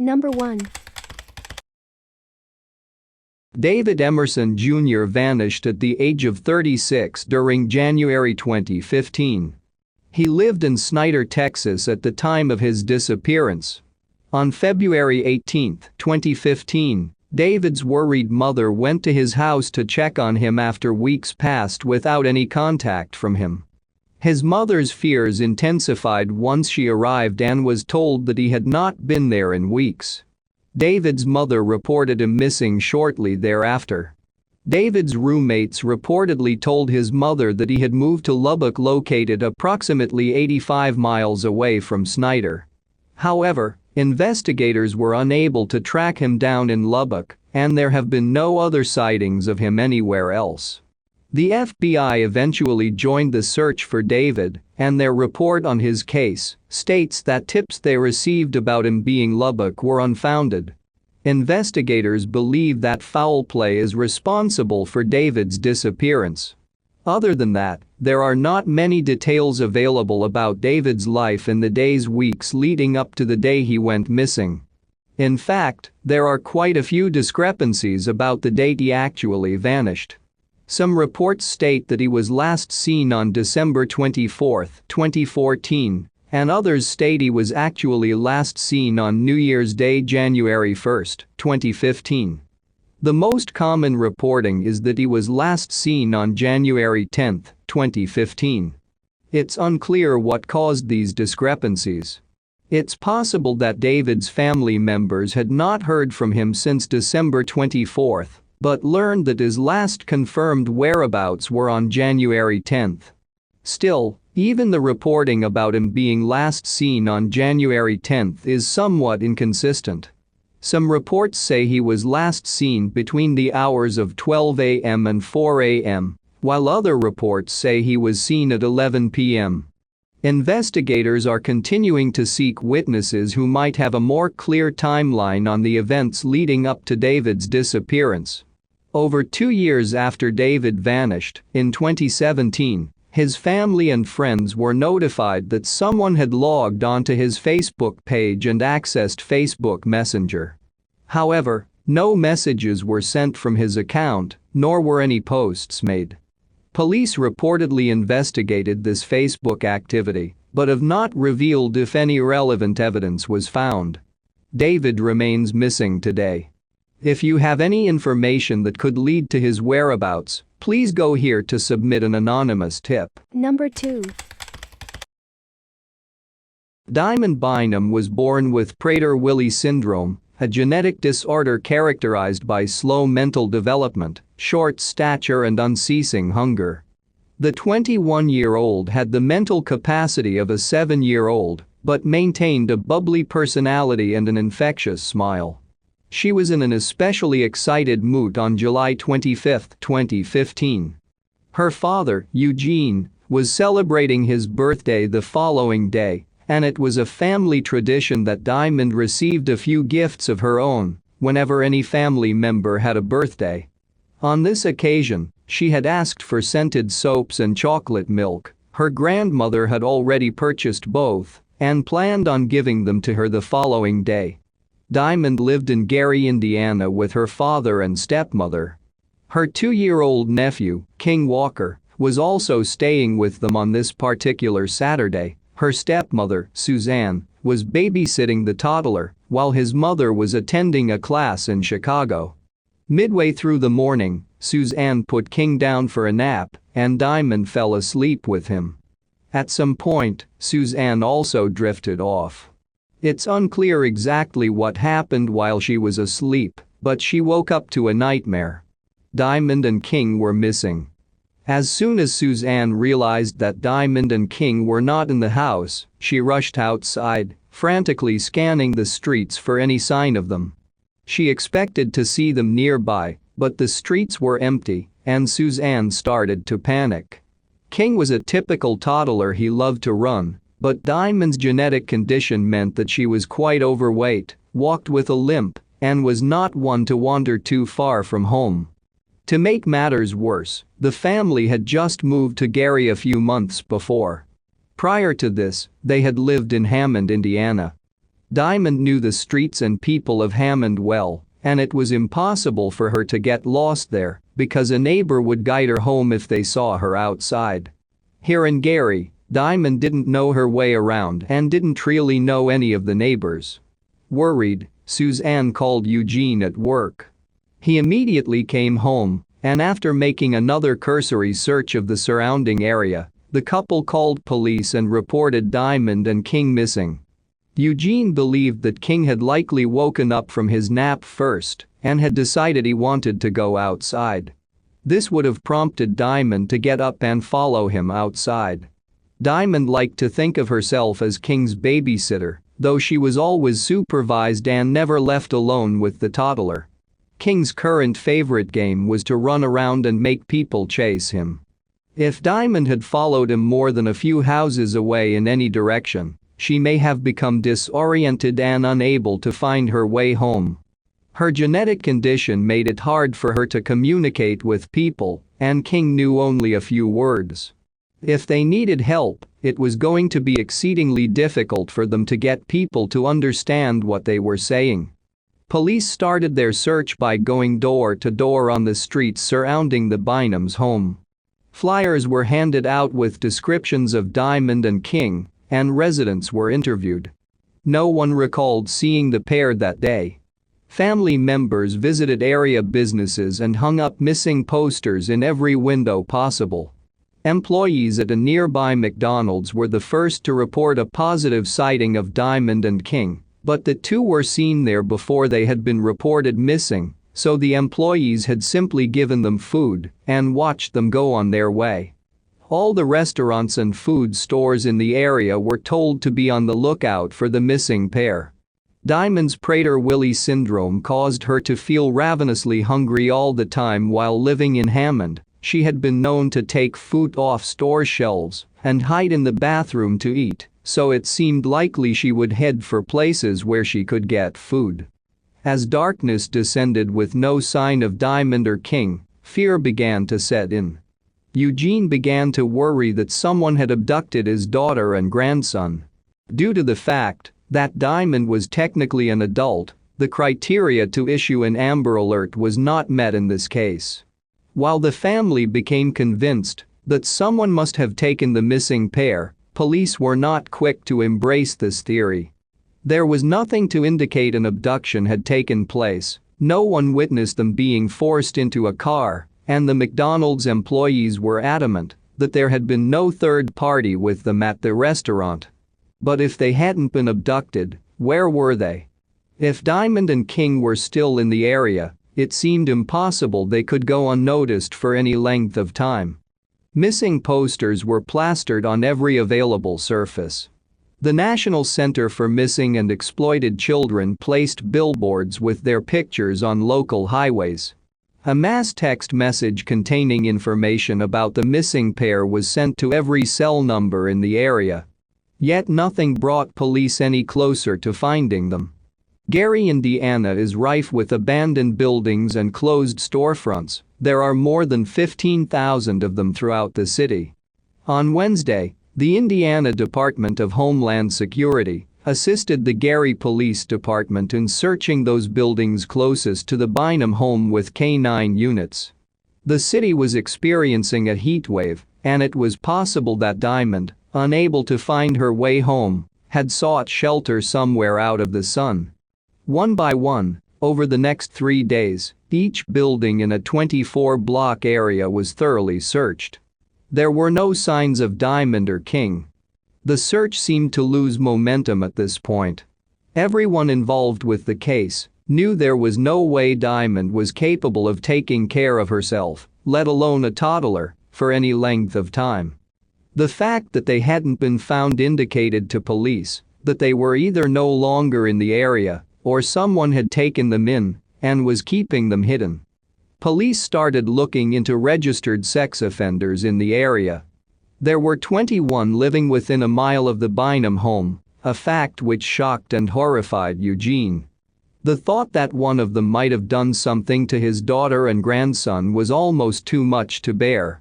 Number 1. David Emerson Jr. vanished at the age of 36 during January 2015. He lived in Snyder, Texas at the time of his disappearance. On February 18, 2015, David's worried mother went to his house to check on him after weeks passed without any contact from him. His mother's fears intensified once she arrived and was told that he had not been there in weeks. David's mother reported him missing shortly thereafter. David's roommates reportedly told his mother that he had moved to Lubbock, located approximately 85 miles away from Snyder. However, investigators were unable to track him down in Lubbock, and there have been no other sightings of him anywhere else. The FBI eventually joined the search for David, and their report on his case states that tips they received about him being Lubbock were unfounded. Investigators believe that foul play is responsible for David's disappearance. Other than that, there are not many details available about David's life in the weeks leading up to the day he went missing. In fact, there are quite a few discrepancies about the date he actually vanished. Some reports state that he was last seen on December 24, 2014, and others state he was actually last seen on New Year's Day, January 1, 2015. The most common reporting is that he was last seen on January 10, 2015. It's unclear what caused these discrepancies. It's possible that David's family members had not heard from him since December 24, but learned that his last confirmed whereabouts were on January 10. Still, even the reporting about him being last seen on January 10 is somewhat inconsistent. Some reports say he was last seen between the hours of 12 a.m. and 4 a.m., while other reports say he was seen at 11 p.m. Investigators are continuing to seek witnesses who might have a more clear timeline on the events leading up to David's disappearance. Over 2 years after David vanished, in 2017, his family and friends were notified that someone had logged onto his Facebook page and accessed Facebook Messenger. However, no messages were sent from his account, nor were any posts made. Police reportedly investigated this Facebook activity, but have not revealed if any relevant evidence was found. David remains missing today. If you have any information that could lead to his whereabouts, please go here to submit an anonymous tip. Number 2. Diamond Bynum was born with Prader-Willi syndrome, a genetic disorder characterized by slow mental development, short stature and unceasing hunger. The 21-year-old had the mental capacity of a 7-year-old, but maintained a bubbly personality and an infectious smile. She was in an especially excited mood on July 25, 2015. Her father, Eugene, was celebrating his birthday the following day, and it was a family tradition that Diamond received a few gifts of her own whenever any family member had a birthday. On this occasion, she had asked for scented soaps and chocolate milk. Her grandmother had already purchased both and planned on giving them to her the following day. Diamond lived in Gary, Indiana with her father and stepmother. Her 2-year-old nephew, King Walker, was also staying with them on this particular Saturday. Her stepmother, Suzanne, was babysitting the toddler, while his mother was attending a class in Chicago. Midway through the morning, Suzanne put King down for a nap, and Diamond fell asleep with him. At some point, Suzanne also drifted off. It's unclear exactly what happened while she was asleep, but she woke up to a nightmare. Diamond and King were missing. As soon as Suzanne realized that Diamond and King were not in the house, she rushed outside, frantically scanning the streets for any sign of them. She expected to see them nearby, but the streets were empty, and Suzanne started to panic. King was a typical toddler. He loved to run, but Diamond's genetic condition meant that she was quite overweight, walked with a limp, and was not one to wander too far from home. To make matters worse, the family had just moved to Gary a few months before. Prior to this, they had lived in Hammond, Indiana. Diamond knew the streets and people of Hammond well, and it was impossible for her to get lost there because a neighbor would guide her home if they saw her outside. Here in Gary, Diamond didn't know her way around and didn't really know any of the neighbors. Worried, Suzanne called Eugene at work. He immediately came home, and after making another cursory search of the surrounding area, the couple called police and reported Diamond and King missing. Eugene believed that King had likely woken up from his nap first and had decided he wanted to go outside. This would have prompted Diamond to get up and follow him outside. Diamond liked to think of herself as King's babysitter, though she was always supervised and never left alone with the toddler. King's current favorite game was to run around and make people chase him. If Diamond had followed him more than a few houses away in any direction, she may have become disoriented and unable to find her way home. Her genetic condition made it hard for her to communicate with people, and King knew only a few words. If they needed help, it was going to be exceedingly difficult for them to get people to understand what they were saying. Police started their search by going door to door on the streets surrounding the Bynums' home. Flyers were handed out with descriptions of Diamond and King, and residents were interviewed. No one recalled seeing the pair that day. Family members visited area businesses and hung up missing posters in every window possible. Employees at a nearby McDonald's were the first to report a positive sighting of Diamond and King, but the two were seen there before they had been reported missing, so the employees had simply given them food and watched them go on their way. All the restaurants and food stores in the area were told to be on the lookout for the missing pair. Diamond's Prader-Willi syndrome caused her to feel ravenously hungry all the time while living in Hammond. She had been known to take food off store shelves and hide in the bathroom to eat, so it seemed likely she would head for places where she could get food. As darkness descended with no sign of Diamond or King, fear began to set in. Eugene began to worry that someone had abducted his daughter and grandson. Due to the fact that Diamond was technically an adult, the criteria to issue an Amber Alert was not met in this case. While the family became convinced that someone must have taken the missing pair, police were not quick to embrace this theory. There was nothing to indicate an abduction had taken place, no one witnessed them being forced into a car, and the McDonald's employees were adamant that there had been no third party with them at the restaurant. But if they hadn't been abducted, where were they? If Diamond and King were still in the area, it seemed impossible they could go unnoticed for any length of time. Missing posters were plastered on every available surface. The National Center for Missing and Exploited Children placed billboards with their pictures on local highways. A mass text message containing information about the missing pair was sent to every cell number in the area. Yet nothing brought police any closer to finding them. Gary, Indiana is rife with abandoned buildings and closed storefronts. There are more than 15,000 of them throughout the city. On Wednesday, the Indiana Department of Homeland Security assisted the Gary Police Department in searching those buildings closest to the Bynum home with K-9 units. The city was experiencing a heat wave, and it was possible that Diamond, unable to find her way home, had sought shelter somewhere out of the sun. One by one, over the next 3 days, each building in a 24-block area was thoroughly searched. There were no signs of Diamond or King. The search seemed to lose momentum at this point. Everyone involved with the case knew there was no way Diamond was capable of taking care of herself, let alone a toddler, for any length of time. The fact that they hadn't been found indicated to police that they were either no longer in the area or someone had taken them in and was keeping them hidden. Police started looking into registered sex offenders in the area. There were 21 living within a mile of the Bynum home, a fact which shocked and horrified Eugene. The thought that one of them might have done something to his daughter and grandson was almost too much to bear.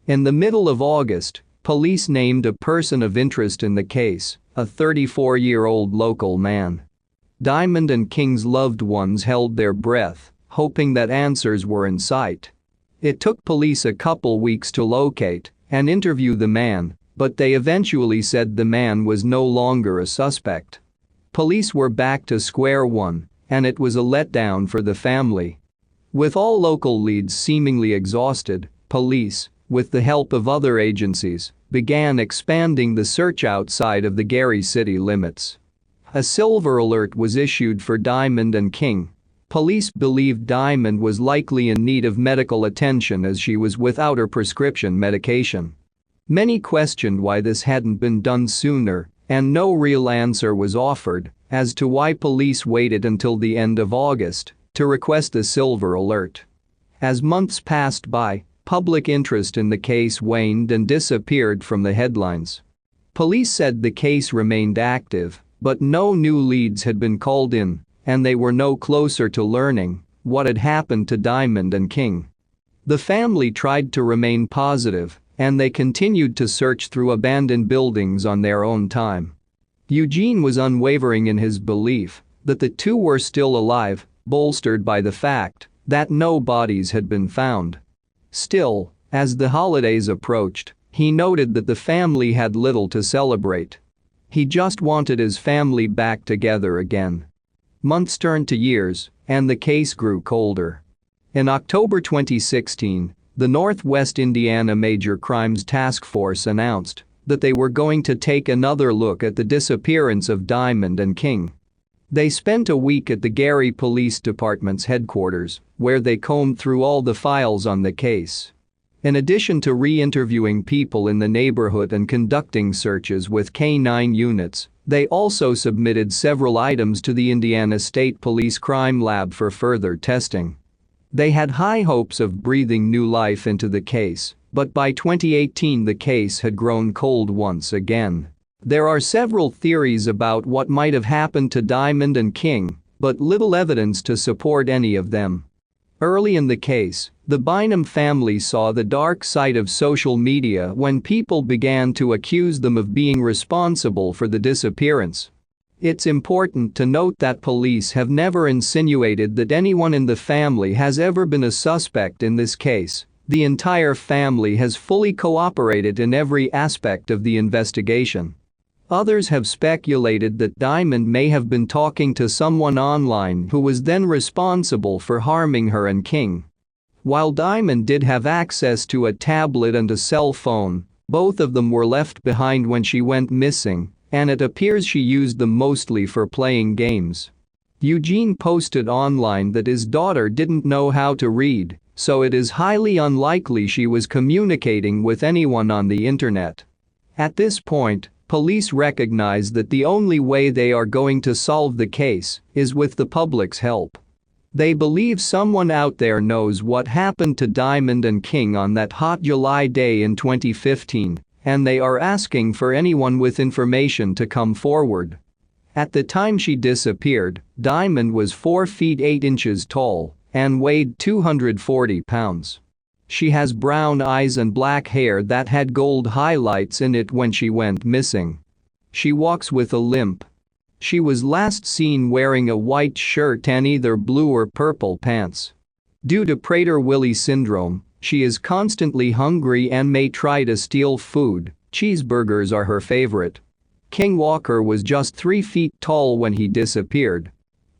In the middle of August, police named a person of interest in the case, a 34-year-old local man. Diamond and King's loved ones held their breath, hoping that answers were in sight. It took police a couple weeks to locate and interview the man, but they eventually said the man was no longer a suspect. Police were back to square one, and it was a letdown for the family. With all local leads seemingly exhausted, police, with the help of other agencies, began expanding the search outside of the Gary city limits. A silver alert was issued for Diamond and King. Police believed Diamond was likely in need of medical attention as she was without her prescription medication. Many questioned why this hadn't been done sooner, and no real answer was offered as to why police waited until the end of August to request the silver alert. As months passed by, public interest in the case waned and disappeared from the headlines. Police said the case remained active, but no new leads had been called in, and they were no closer to learning what had happened to Diamond and King. The family tried to remain positive, and they continued to search through abandoned buildings on their own time. Eugene was unwavering in his belief that the two were still alive, bolstered by the fact that no bodies had been found. Still, as the holidays approached, he noted that the family had little to celebrate. He just wanted his family back together again. Months turned to years, and the case grew colder. In October 2016, the Northwest Indiana Major Crimes Task Force announced that they were going to take another look at the disappearance of Diamond and King. They spent a week at the Gary Police Department's headquarters, where they combed through all the files on the case. In addition to re-interviewing people in the neighborhood and conducting searches with K-9 units, they also submitted several items to the Indiana State Police Crime Lab for further testing. They had high hopes of breathing new life into the case, but by 2018 the case had grown cold once again. There are several theories about what might have happened to Diamond and King, but little evidence to support any of them. Early in the case, the Bynum family saw the dark side of social media when people began to accuse them of being responsible for the disappearance. It's important to note that police have never insinuated that anyone in the family has ever been a suspect in this case. The entire family has fully cooperated in every aspect of the investigation. Others have speculated that Diamond may have been talking to someone online who was then responsible for harming her and King. While Diamond did have access to a tablet and a cell phone, both of them were left behind when she went missing, and it appears she used them mostly for playing games. Eugene posted online that his daughter didn't know how to read, so it is highly unlikely she was communicating with anyone on the internet. At this point, police recognize that the only way they are going to solve the case is with the public's help. They believe someone out there knows what happened to Diamond and King on that hot July day in 2015, and they are asking for anyone with information to come forward. At the time she disappeared, Diamond was 4 feet 8 inches tall and weighed 240 pounds. She has brown eyes and black hair that had gold highlights in it when she went missing. She walks with a limp. She was last seen wearing a white shirt and either blue or purple pants. Due to Prader-Willi syndrome, she is constantly hungry and may try to steal food. Cheeseburgers are her favorite. King Walker was just 3 feet tall when he disappeared.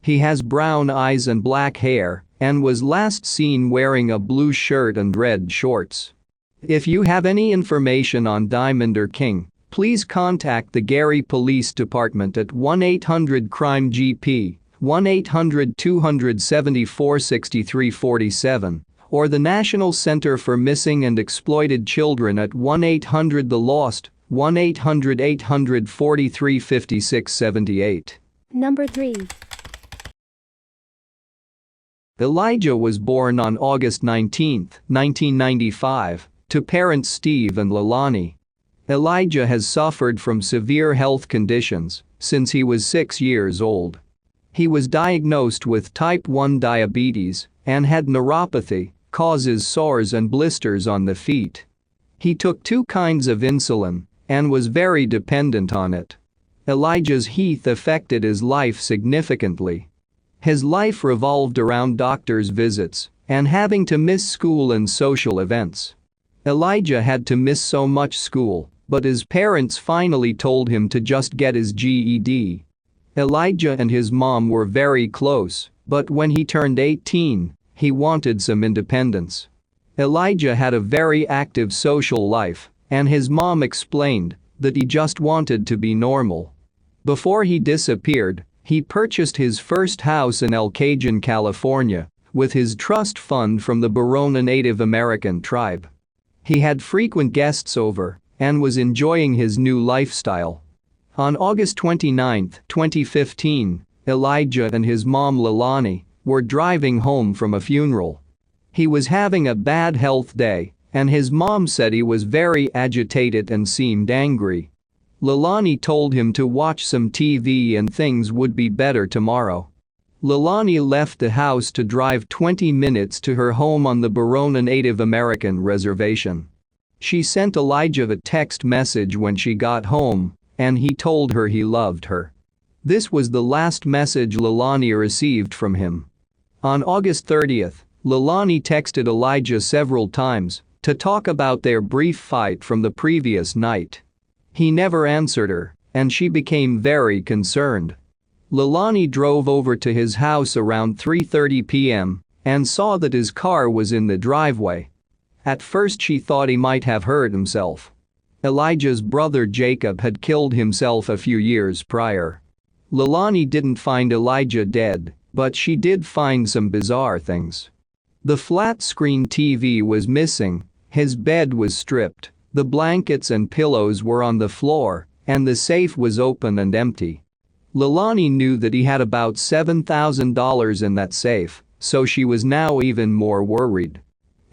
He has brown eyes and black hair and was last seen wearing a blue shirt and red shorts. If you have any information on Diamond or King, please contact the Gary Police Department at 1-800-CRIME-GP, 1-800-274-6347, or the National Center for Missing and Exploited Children at 1-800-THE-LOST, 1-800-843-5678. Number 3. Elijah was born on August 19, 1995, to parents Steve and Leilani. Elijah has suffered from severe health conditions since he was 6 years old. He was diagnosed with type 1 diabetes and had neuropathy, causes sores and blisters on the feet. He took 2 kinds of insulin and was very dependent on it. Elijah's health affected his life significantly. His life revolved around doctor's visits and having to miss school and social events. Elijah had to miss so much school, but his parents finally told him to just get his GED. Elijah and his mom were very close, but when he turned 18, he wanted some independence. Elijah had a very active social life, and his mom explained that he just wanted to be normal. Before he disappeared, he purchased his first house in El Cajon, California, with his trust fund from the Barona Native American tribe. He had frequent guests over and was enjoying his new lifestyle. On August 29, 2015, Elijah and his mom Leilani were driving home from a funeral. He was having a bad health day, and his mom said he was very agitated and seemed angry. Leilani told him to watch some TV and things would be better tomorrow. Leilani left the house to drive 20 minutes to her home on the Barona Native American reservation. She sent Elijah a text message when she got home, and he told her he loved her. This was the last message Leilani received from him. On August 30, Leilani texted Elijah several times to talk about their brief fight from the previous night. He never answered her, and she became very concerned. Leilani drove over to his house around 3:30 p.m. and saw that his car was in the driveway. At first she thought he might have hurt himself. Elijah's brother Jacob had killed himself a few years prior. Leilani didn't find Elijah dead, but she did find some bizarre things. The flat-screen TV was missing, his bed was stripped, the blankets and pillows were on the floor, and the safe was open and empty. Leilani knew that he had about $7,000 in that safe, so she was now even more worried.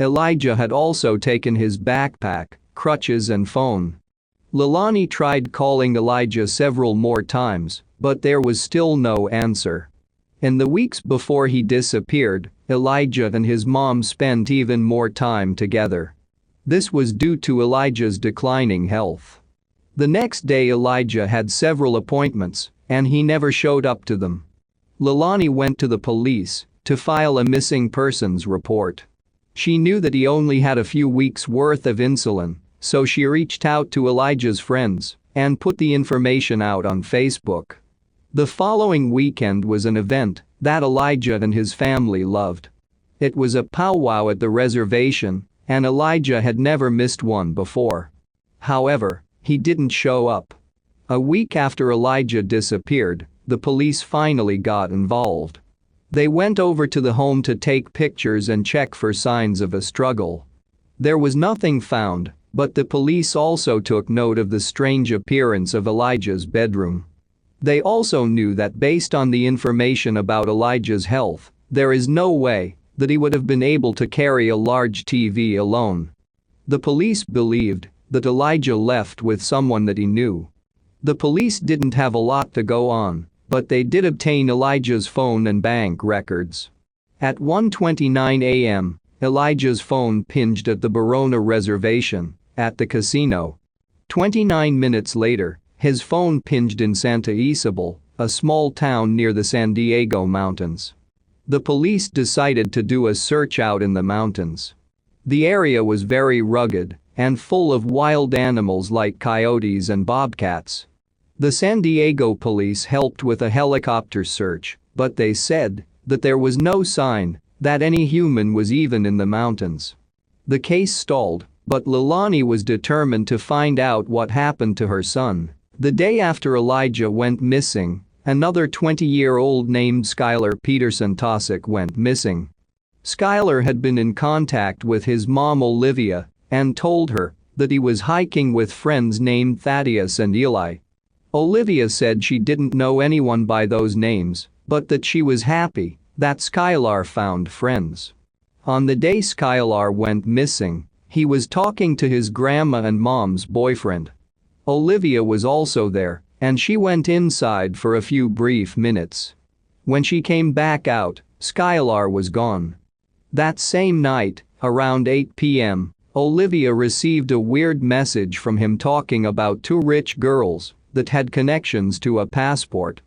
Elijah had also taken his backpack, crutches and phone. Leilani tried calling Elijah several more times, but there was still no answer. In the weeks before he disappeared, Elijah and his mom spent even more time together. This was due to Elijah's declining health. The next day Elijah had several appointments, and he never showed up to them. Leilani went to the police to file a missing persons report. She knew that he only had a few weeks' worth of insulin, so she reached out to Elijah's friends and put the information out on Facebook. The following weekend was an event that Elijah and his family loved. It was a powwow at the reservation, and Elijah had never missed one before. However, he didn't show up. A week after Elijah disappeared, the police finally got involved. They went over to the home to take pictures and check for signs of a struggle. There was nothing found, but the police also took note of the strange appearance of Elijah's bedroom. They also knew that based on the information about Elijah's health, there is no way that he would have been able to carry a large TV alone. The police believed that Elijah left with someone that he knew. The police didn't have a lot to go on, but they did obtain Elijah's phone and bank records. At 1:29 a.m., Elijah's phone pinged at the Barona reservation at the casino. 29 minutes later, his phone pinged in Santa Isabel, a small town near the San Diego mountains. The police decided to do a search out in the mountains. The area was very rugged and full of wild animals like coyotes and bobcats. The San Diego police helped with a helicopter search, but they said that there was no sign that any human was even in the mountains. The case stalled, but Leilani was determined to find out what happened to her son. The day after Elijah went missing, another 20-year-old named Skylar Peterson Tosick went missing. Skylar had been in contact with his mom Olivia and told her that he was hiking with friends named Thaddeus and Eli. Olivia said she didn't know anyone by those names, but that she was happy that Skylar found friends. On the day Skylar went missing, he was talking to his grandma and mom's boyfriend. Olivia was also there, and she went inside for a few brief minutes. When she came back out, Skylar was gone. That same night, around 8 p.m., Olivia received a weird message from him talking about two rich girls that had connections to a passport.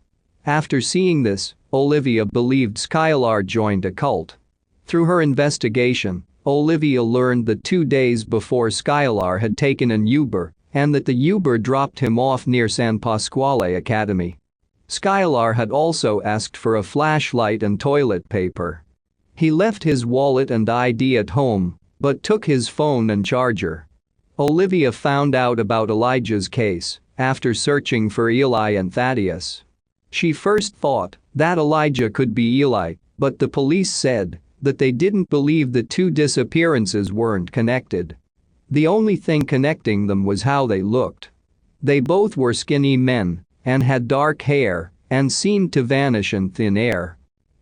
After seeing this, Olivia believed Skylar joined a cult. Through her investigation, Olivia learned that 2 days before Skylar had taken an Uber and that the Uber dropped him off near San Pasquale Academy. Skylar had also asked for a flashlight and toilet paper. He left his wallet and ID at home, but took his phone and charger. Olivia found out about Elijah's case after searching for Eli and Thaddeus. She first thought that Elijah could be Eli, but the police said that they didn't believe the two disappearances weren't connected. The only thing connecting them was how they looked. They both were skinny men and had dark hair and seemed to vanish in thin air.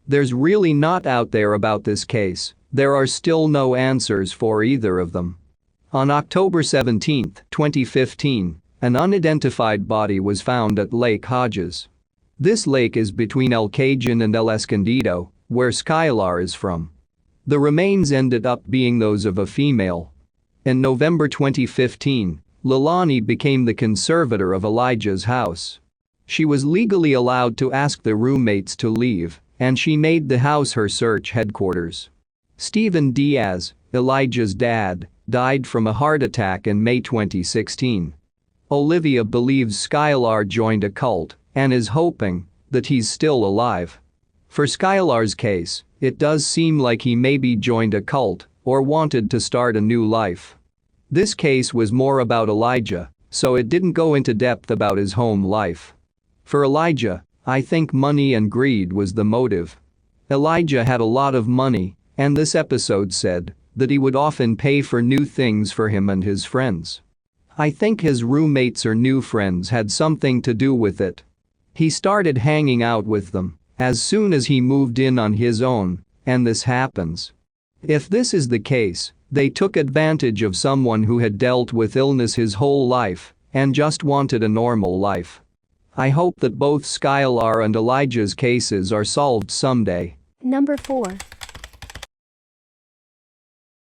There's really not out there about this case. There are still no answers for either of them. On October 17, 2015, an unidentified body was found at Lake Hodges. This lake is between El Cajun and El Escondido, where Skylar is from. The remains ended up being those of a female. In November 2015, Leilani became the conservator of Elijah's house. She was legally allowed to ask the roommates to leave, and she made the house her search headquarters. Stephen Diaz, Elijah's dad, died from a heart attack in May 2016. Olivia believes Skylar joined a cult and is hoping that he's still alive. For Skylar's case, it does seem like he maybe joined a cult or wanted to start a new life. This case was more about Elijah, so it didn't go into depth about his home life. For Elijah, I think money and greed was the motive. Elijah had a lot of money, and this episode said that he would often pay for new things for him and his friends. I think his roommates or new friends had something to do with it. He started hanging out with them as soon as he moved in on his own, and this happens. If this is the case, they took advantage of someone who had dealt with illness his whole life and just wanted a normal life. I hope that both Skylar and Elijah's cases are solved someday. Number 4.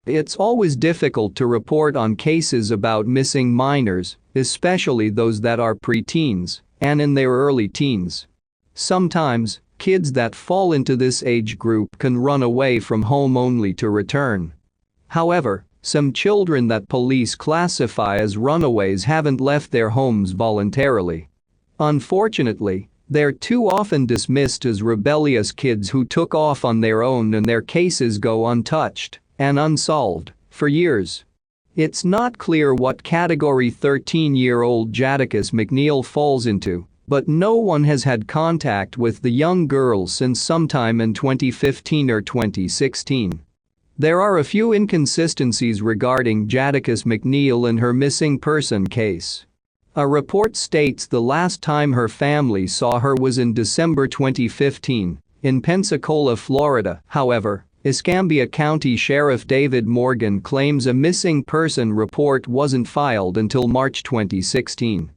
It's always difficult to report on cases about missing minors, especially those that are preteens and in their early teens. Sometimes, kids that fall into this age group can run away from home only to return. However, some children that police classify as runaways haven't left their homes voluntarily. Unfortunately, they're too often dismissed as rebellious kids who took off on their own, and their cases go untouched and unsolved for years. It's not clear what category 13-year-old Jadekiss McNeal falls into, but no one has had contact with the young girl since sometime in 2015 or 2016. There are a few inconsistencies regarding Jadekiss McNeal and her missing person case. A report states the last time her family saw her was in December 2015 in Pensacola, Florida. However, Escambia County Sheriff David Morgan claims a missing person report wasn't filed until March 2016.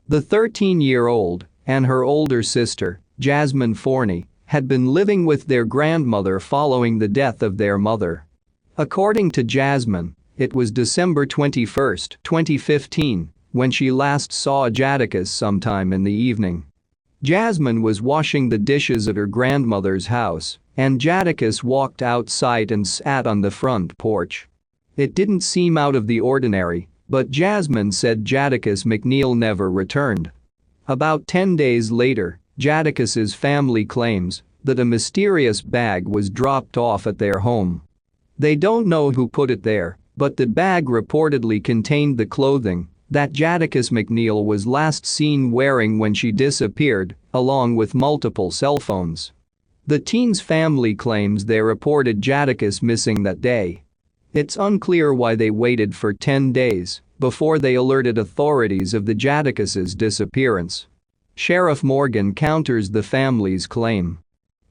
The 13-year-old and her older sister, Jasmine Forney, had been living with their grandmother following the death of their mother. According to Jasmine, it was December 21, 2015, when she last saw Jadekiss sometime in the evening. Jasmine was washing the dishes at her grandmother's house, and Jadekiss walked outside and sat on the front porch. It didn't seem out of the ordinary, but Jasmine said Jadekiss McNeal never returned. About 10 days later, Jadekiss's family claims that a mysterious bag was dropped off at their home. They don't know who put it there, but the bag reportedly contained the clothing that Jadekiss McNeal was last seen wearing when she disappeared, along with multiple cell phones. The teen's family claims they reported Jadekiss missing that day. It's unclear why they waited for 10 days before they alerted authorities of the Jadekiss's disappearance. Sheriff Morgan counters the family's claim.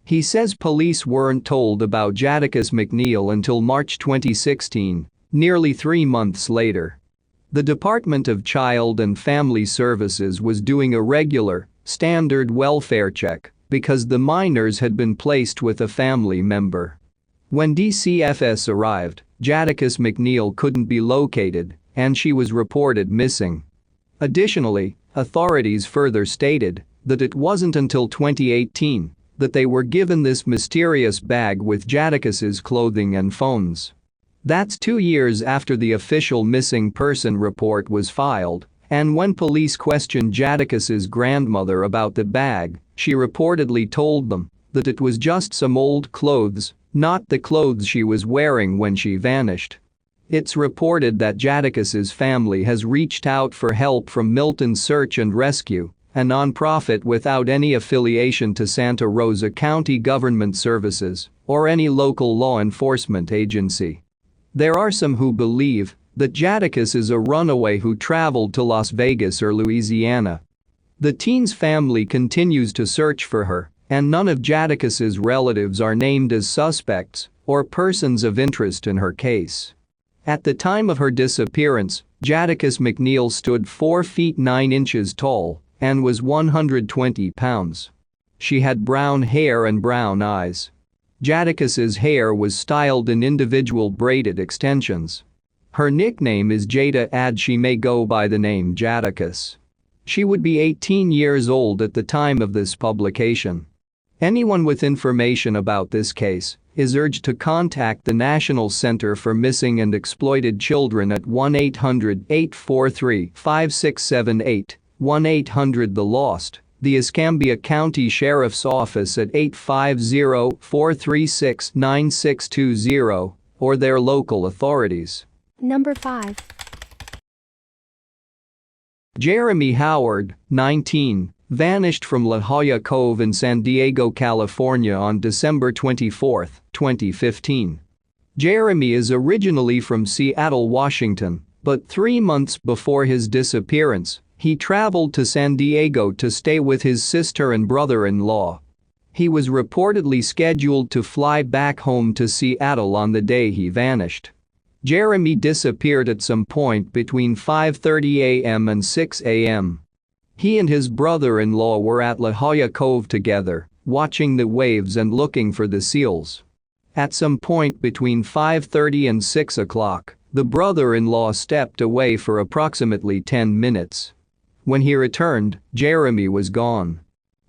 He says police weren't told about Jadekiss McNeal until March 2016, nearly 3 months later. The Department of Child and Family Services was doing a regular, standard welfare check because the minors had been placed with a family member. When DCFS arrived, Jadekiss McNeal couldn't be located, and she was reported missing. Additionally, Authorities further stated that it wasn't until 2018 that they were given this mysterious bag with Jadekiss' clothing and phones. That's 2 years after the official missing person report was filed, and when police questioned Jadekiss' grandmother about the bag, she reportedly told them that it was just some old clothes, not the clothes she was wearing when she vanished. It's reported that Jadekiss' family has reached out for help from Milton Search and Rescue, a nonprofit without any affiliation to Santa Rosa County Government Services or any local law enforcement agency. There are some who believe that Jadekiss is a runaway who traveled to Las Vegas or Louisiana. The teen's family continues to search for her, and none of Jadekiss' relatives are named as suspects or persons of interest in her case. At the time of her disappearance, Jadekiss McNeal stood 4 feet 9 inches tall and was 120 pounds. She had brown hair and brown eyes. Jadekiss' hair was styled in individual braided extensions. Her nickname is Jada, and she may go by the name Jadekiss. She would be 18 years old at the time of this publication. Anyone with information about this case is urged to contact the National Center for Missing and Exploited Children at 1-800-843-5678, 1-800-THE LOST, the Escambia County Sheriff's Office at 850-436-9620, or their local authorities. Number 5. Jeremy Howard, 19, vanished from La Jolla Cove in San Diego, California on December 24, 2015. Jeremy is originally from Seattle, Washington, but 3 months before his disappearance, he traveled to San Diego to stay with his sister and brother-in-law. He was reportedly scheduled to fly back home to Seattle on the day he vanished. Jeremy disappeared at some point between 5:30 a.m. and 6 a.m. He and his brother-in-law were at La Jolla Cove together, watching the waves and looking for the seals. At some point between 5:30 and 6 o'clock, the brother-in-law stepped away for approximately 10 minutes. When he returned, Jeremy was gone.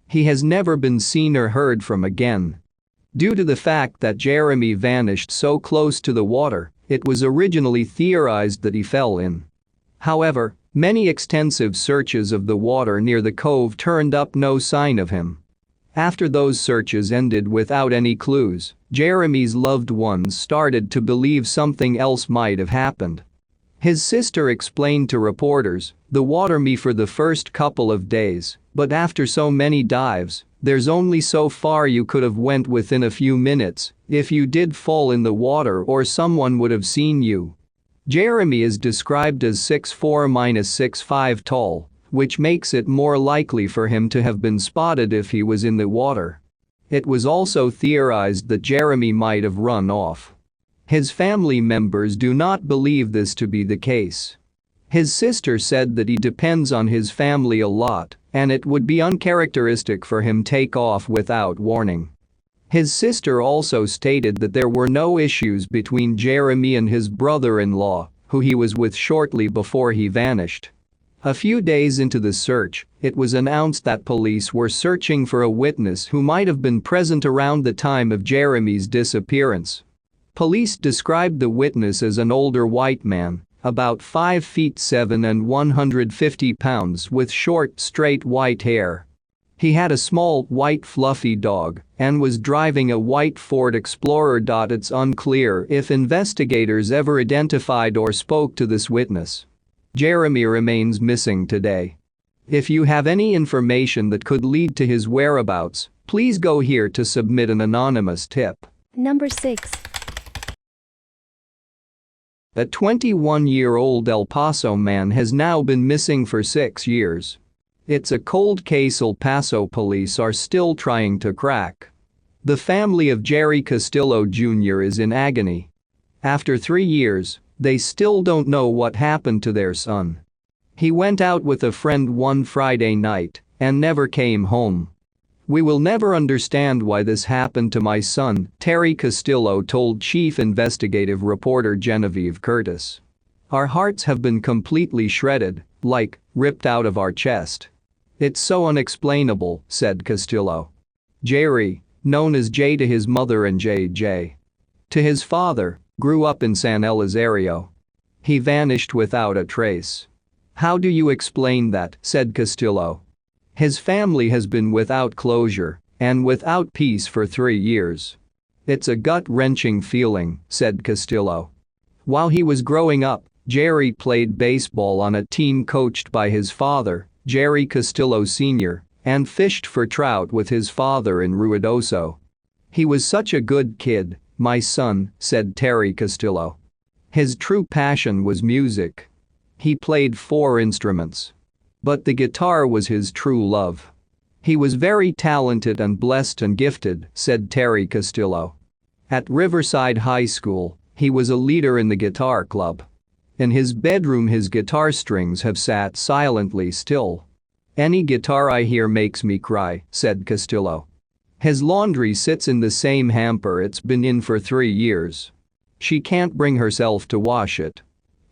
He has never been seen or heard from again. Due to the fact that Jeremy vanished so close to the water, it was originally theorized that he fell in. However, many extensive searches of the water near the cove turned up no sign of him. After those searches ended without any clues, Jeremy's loved ones started to believe something else might have happened. His sister explained to reporters, "The water me for the first couple of days, but after so many dives, there's only so far you could have went within a few minutes if you did fall in the water or someone would have seen you." Jeremy is described as 6'4" - tall, which makes it more likely for him to have been spotted if he was in the water. It was also theorized that Jeremy might have run off. His family members do not believe this to be the case. His sister said that he depends on his family a lot, and it would be uncharacteristic for him to take off without warning. His sister also stated that there were no issues between Jeremy and his brother-in-law, who he was with shortly before he vanished. A few days into the search, it was announced that police were searching for a witness who might have been present around the time of Jeremy's disappearance. Police described the witness as an older white man, about 5'7" and 150 pounds with short, straight white hair. He had a small, white fluffy dog and was driving a white Ford Explorer. It's unclear if investigators ever identified or spoke to this witness. Jeremy remains missing today. If you have any information that could lead to his whereabouts, please go here to submit an anonymous tip. Number 6. A 21-year-old El Paso man has now been missing for 6 years. It's a cold case El Paso police are still trying to crack. The family of Jerry Castillo Jr. is in agony. After 3 years, they still don't know what happened to their son. He went out with a friend one Friday night and never came home. "We will never understand why this happened to my son," Terry Castillo told chief investigative reporter Genevieve Curtis. "Our hearts have been completely shredded, like, ripped out of our chest. It's so unexplainable, said Castillo. Jerry, known as Jay to his mother and JJ to his father, grew up in San Elizario. He vanished without a trace. How do you explain that, said Castillo. His family has been without closure and without peace for 3 years. It's a gut-wrenching feeling, said Castillo. While he was growing up, Jerry played baseball on a team coached by his father, Jerry Castillo Sr, and fished for trout with his father in Ruidoso. He was such a good kid, my son, said Terry Castillo. His true passion was music. He played 4 instruments. But the guitar was his true love. He was very talented and blessed and gifted, said Terry Castillo. At Riverside High School, he was a leader in the guitar club. In his bedroom his guitar strings have sat silently still. Any guitar I hear makes me cry, said Castillo. His laundry sits in the same hamper it's been in for 3 years. She can't bring herself to wash it.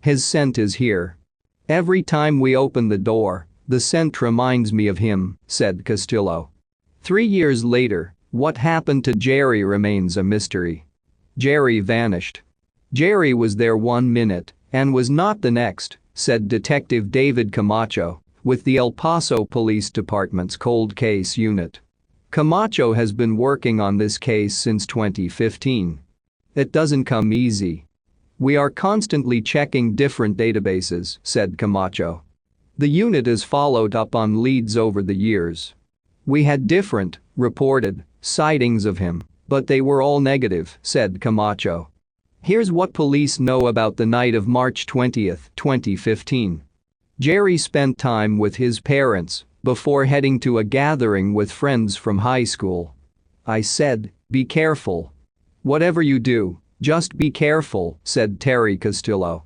His scent is here. Every time we open the door, the scent reminds me of him, said Castillo. 3 years later, what happened to Jerry remains a mystery. Jerry vanished. Jerry was there 1 minute and was not the next, said Detective David Camacho with the El Paso Police Department's Cold Case Unit. Camacho has been working on this case since 2015. It doesn't come easy. We are constantly checking different databases, said Camacho. The unit has followed up on leads over the years. We had different, reported, sightings of him, but they were all negative, said Camacho. Here's what police know about the night of March 20, 2015. Jerry spent time with his parents before heading to a gathering with friends from high school. I said, be careful. Whatever you do, just be careful, said Terry Castillo.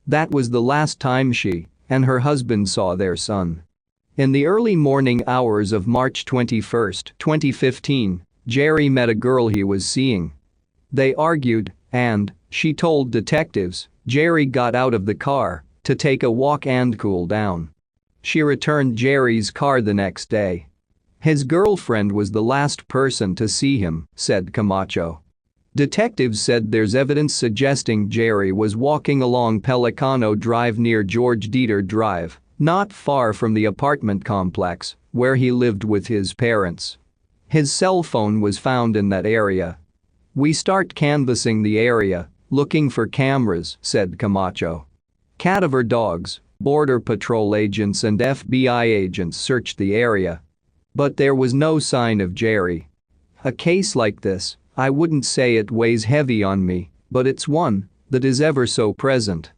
That was the last time she and her husband saw their son. In the early morning hours of March 21, 2015, Jerry met a girl he was seeing. They argued, and, she told detectives, Jerry got out of the car to take a walk and cool down. She returned Jerry's car the next day. His girlfriend was the last person to see him, said Camacho. Detectives said there's evidence suggesting Jerry was walking along Pelicano Drive near George Dieter Drive, not far from the apartment complex where he lived with his parents. His cell phone was found in that area. We start canvassing the area, looking for cameras, said Camacho. Cadaver dogs, Border Patrol agents and FBI agents searched the area. But there was no sign of Jerry. A case like this, I wouldn't say it weighs heavy on me, but it's one that is ever so present.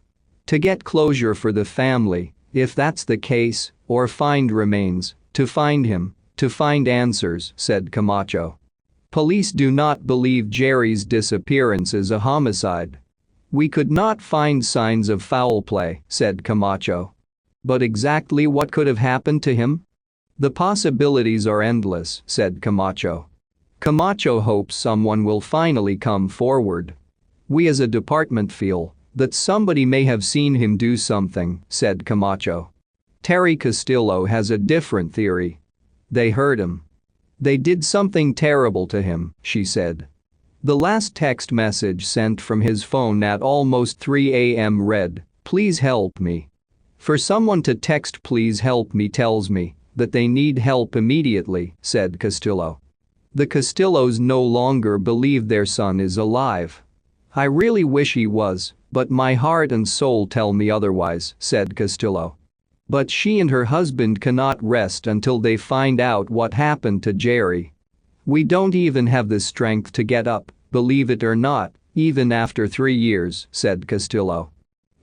To get closure for the family, if that's the case, or find remains, to find him, to find answers, said Camacho. Police do not believe Jerry's disappearance is a homicide. We could not find signs of foul play, said Camacho. But exactly what could have happened to him? The possibilities are endless, said Camacho. Camacho hopes someone will finally come forward. We as a department feel that somebody may have seen him do something, said Camacho. Terry Castillo has a different theory. They heard him. They did something terrible to him, she said. The last text message sent from his phone at almost 3 a.m. read, "Please help me." For someone to text "Please help me" tells me that they need help immediately, said Castillo. The Castillos no longer believe their son is alive. I really wish he was, but my heart and soul tell me otherwise, said Castillo. But she and her husband cannot rest until they find out what happened to Jerry. We don't even have the strength to get up, believe it or not, even after 3 years, said Castillo.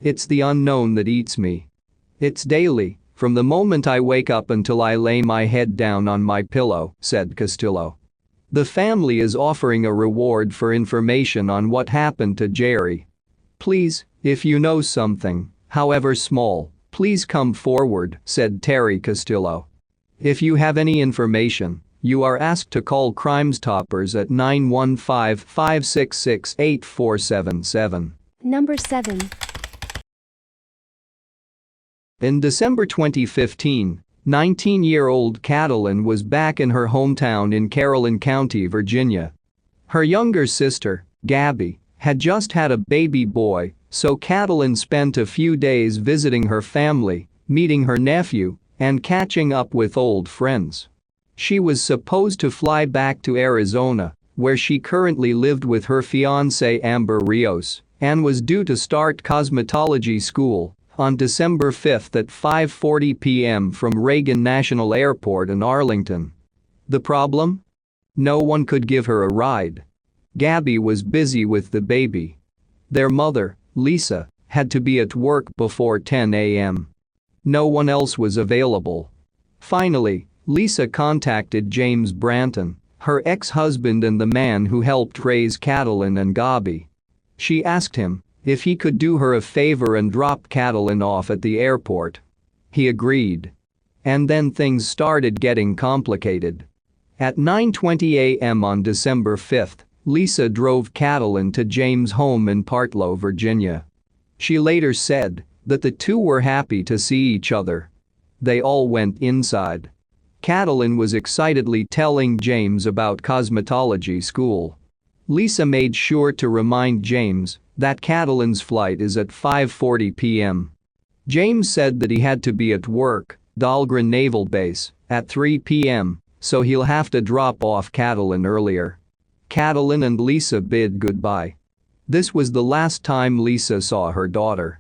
It's the unknown that eats me. It's daily, from the moment I wake up until I lay my head down on my pillow, said Castillo. The family is offering a reward for information on what happened to Jerry. Please, if you know something, however small, please come forward, said Terry Castillo. If you have any information, you are asked to call Crime Stoppers at 915-566-8477. Number 7. In December 2015, 19-year-old Katelin was back in her hometown in Caroline County, Virginia. Her younger sister, Gabby, had just had a baby boy, so Katelin spent a few days visiting her family, meeting her nephew, and catching up with old friends. She was supposed to fly back to Arizona, where she currently lived with her fiancé Amber Rios, and was due to start cosmetology school on December 5 at 5:40 p.m. from Reagan National Airport in Arlington. The problem? No one could give her a ride. Gabby was busy with the baby. Their mother, Lisa, had to be at work before 10 a.m. No one else was available. Finally, Lisa contacted James Branton, her ex-husband and the man who helped raise Katelin and Gabby. She asked him if he could do her a favor and drop Katelin off at the airport. He agreed. And then things started getting complicated. At 9:20 a.m. on December 5, Lisa drove Katelin to James' home in Partlow, Virginia. She later said that the two were happy to see each other. They all went inside. Katelin was excitedly telling James about cosmetology school. Lisa made sure to remind James that Katelin's flight is at 5:40 p.m. James said that he had to be at work, Dahlgren Naval Base, at 3 p.m., so he'll have to drop off Katelin earlier. Katelin and Lisa bid goodbye. This was the last time Lisa saw her daughter.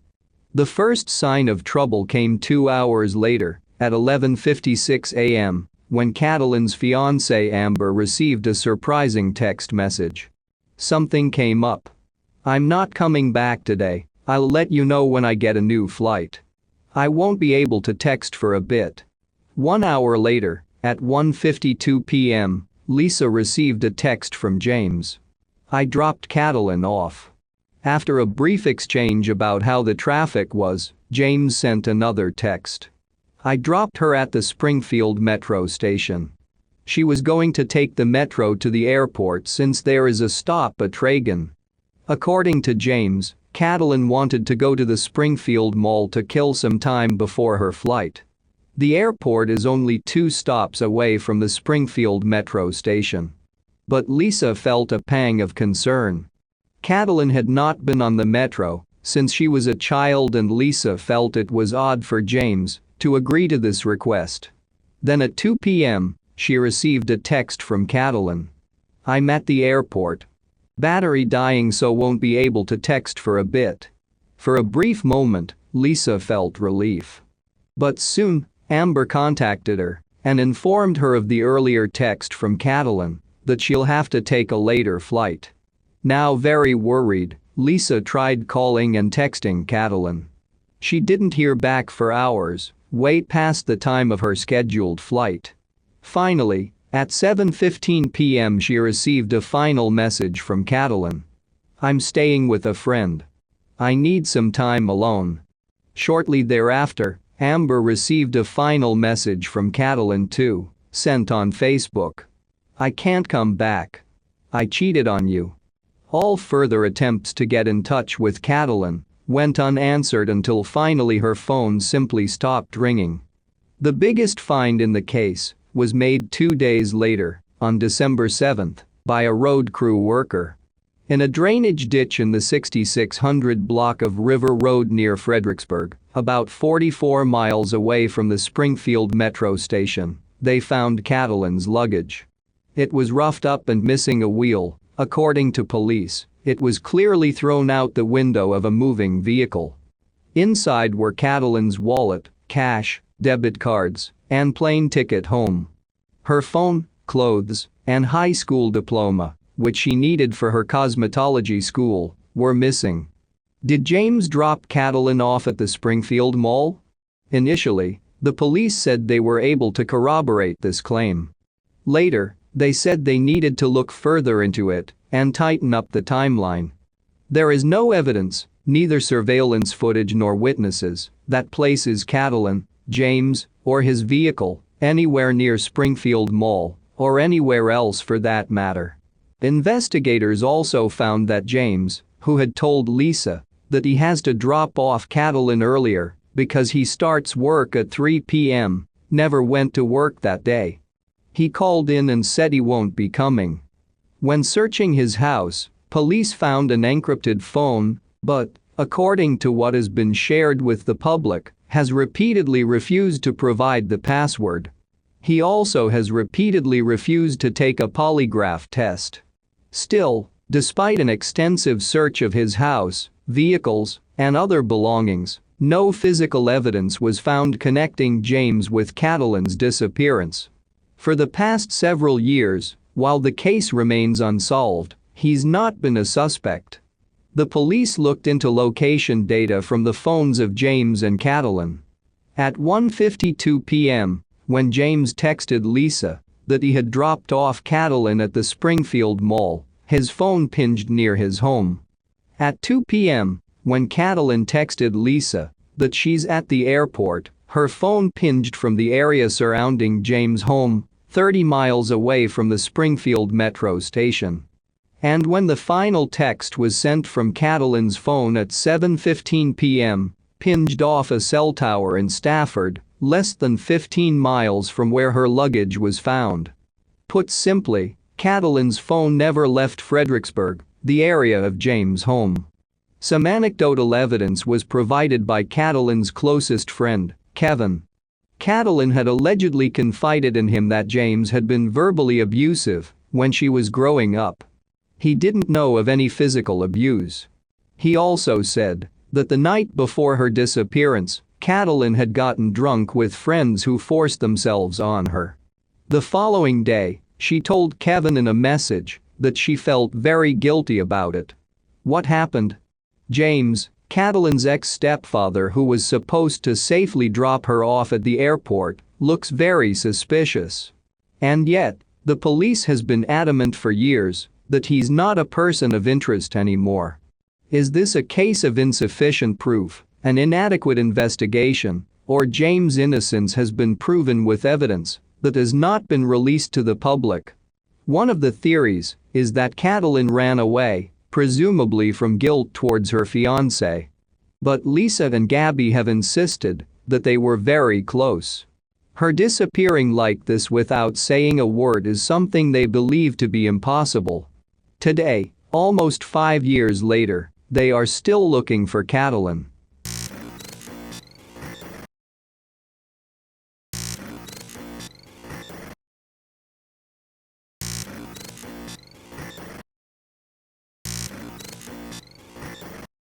The first sign of trouble came 2 hours later, at 11:56 a.m., when Katelin's fiancé Amber received a surprising text message. Something came up. I'm not coming back today, I'll let you know when I get a new flight. I won't be able to text for a bit. 1 hour later, at 1:52 p.m., Lisa received a text from James. I dropped Katelin off. After a brief exchange about how the traffic was, James sent another text. I dropped her at the Springfield metro station. She was going to take the metro to the airport since there is a stop at Reagan. According to James, Katelin wanted to go to the Springfield Mall to kill some time before her flight. The airport is only 2 stops away from the Springfield metro station. But Lisa felt a pang of concern. Katelin had not been on the metro since she was a child, and Lisa felt it was odd for James to agree to this request. Then at 2 p.m., she received a text from Katelin. I'm at the airport. Battery dying, so won't be able to text for a bit. For a brief moment, Lisa felt relief. But soon, Amber contacted her and informed her of the earlier text from Katelin that she'll have to take a later flight. Now very worried, Lisa tried calling and texting Katelin. She didn't hear back for hours, way past the time of her scheduled flight. Finally, at 7:15 p.m. she received a final message from Katelin. I'm staying with a friend. I need some time alone. Shortly thereafter, Amber received a final message from Katelin too, sent on Facebook. I can't come back. I cheated on you. All further attempts to get in touch with Katelin went unanswered until finally her phone simply stopped ringing. The biggest find in the case was made 2 days later, on December 7, by a road crew worker. In a drainage ditch in the 6600 block of River Road near Fredericksburg, about 44 miles away from the Springfield metro station, they found Katelin's luggage. It was roughed up and missing a wheel. According to police, it was clearly thrown out the window of a moving vehicle. Inside were Katelin's wallet, cash, debit cards, and plane ticket home. Her phone, clothes, and high school diploma, which she needed for her cosmetology school, were missing. Did James drop Katelin off at the Springfield Mall? Initially, the police said they were able to corroborate this claim. Later, they said they needed to look further into it and tighten up the timeline. There is no evidence, neither surveillance footage nor witnesses, that places Katelin, James, or his vehicle anywhere near Springfield Mall, or anywhere else for that matter. Investigators also found that James, who had told Lisa that he has to drop off Katelin earlier, because he starts work at 3 p.m., never went to work that day. He called in and said he won't be coming. When searching his house, police found an encrypted phone, but, according to what has been shared with the public, has repeatedly refused to provide the password. He also has repeatedly refused to take a polygraph test. Still, despite an extensive search of his house, vehicles, and other belongings, no physical evidence was found connecting James with Katelin's disappearance. For the past several years, while the case remains unsolved, he's not been a suspect. The police looked into location data from the phones of James and Katelin. At 1:52 p.m., when James texted Lisa that he had dropped off Katelin at the Springfield Mall, his phone pinged near his home. At 2 p.m., when Katelin texted Lisa that she's at the airport, her phone pinged from the area surrounding James' home, 30 miles away from the Springfield metro station. And when the final text was sent from Katelin's phone at 7:15 p.m., pinged off a cell tower in Stafford, less than 15 miles from where her luggage was found. Put simply, Katelin's phone never left Fredericksburg, the area of James' home. Some anecdotal evidence was provided by Katelin's closest friend, Kevin. Katelin had allegedly confided in him that James had been verbally abusive when she was growing up. He didn't know of any physical abuse. He also said that the night before her disappearance, Katelin had gotten drunk with friends who forced themselves on her. The following day, she told Kevin in a message that she felt very guilty about it. What happened? James, Katelin's ex-stepfather who was supposed to safely drop her off at the airport, looks very suspicious. And yet, the police has been adamant for years that he's not a person of interest anymore. Is this a case of insufficient proof, an inadequate investigation, or James' innocence has been proven with evidence that has not been released to the public? One of the theories is that Katelin ran away, presumably from guilt towards her fiancé. But Lisa and Gabby have insisted that they were very close. Her disappearing like this without saying a word is something they believe to be impossible. Today, almost 5 years later, they are still looking for Katelin.